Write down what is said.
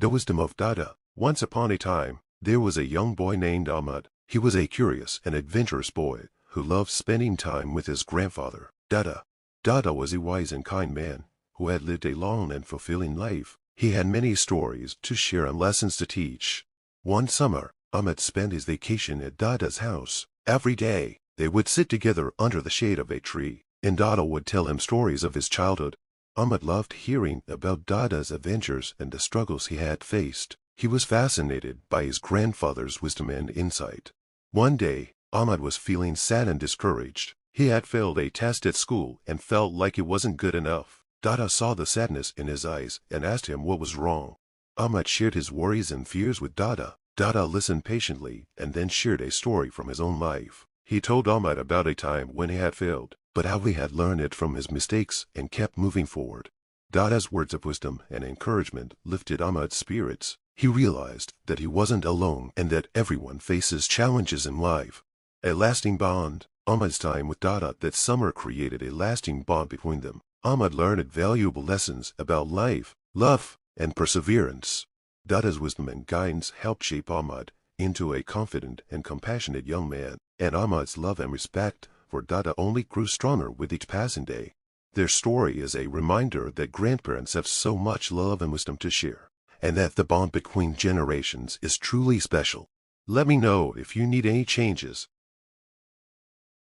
The wisdom of Dada. Once upon a time, there was a young boy named Ahmad. He was a curious and adventurous boy who loved spending time with his grandfather, Dada. Dada was a wise and kind man who had lived a long and fulfilling life. He had many stories to share and lessons to teach. One summer, Ahmad spent his vacation at Dada's house. Every day, they would sit together under the shade of a tree, and Dada would tell him stories of his childhood. Ahmad loved hearing about Dada's adventures and the struggles he had faced. He was fascinated by his grandfather's wisdom and insight. One day, Ahmad was feeling sad and discouraged. He had failed a test at school and felt like it wasn't good enough. Dada saw the sadness in his eyes and asked him what was wrong. Ahmad shared his worries and fears with Dada. Dada listened patiently and then shared a story from his own life. He told Ahmad about a time when he had failed, but how he had learned it from his mistakes and kept moving forward. Dada's words of wisdom and encouragement lifted Ahmad's spirits. He realized that he wasn't alone and that everyone faces challenges in life. A lasting bond. Ahmad's time with Dada that summer created a lasting bond between them. Ahmad learned valuable lessons about life, love, and perseverance. Dada's wisdom and guidance helped shape Ahmad into a confident and compassionate young man, and Ahmad's love and respect for Dada only grew stronger with each passing day. Their story is a reminder that grandparents have so much love and wisdom to share, and that the bond between generations is truly special. Let me know if you need any changes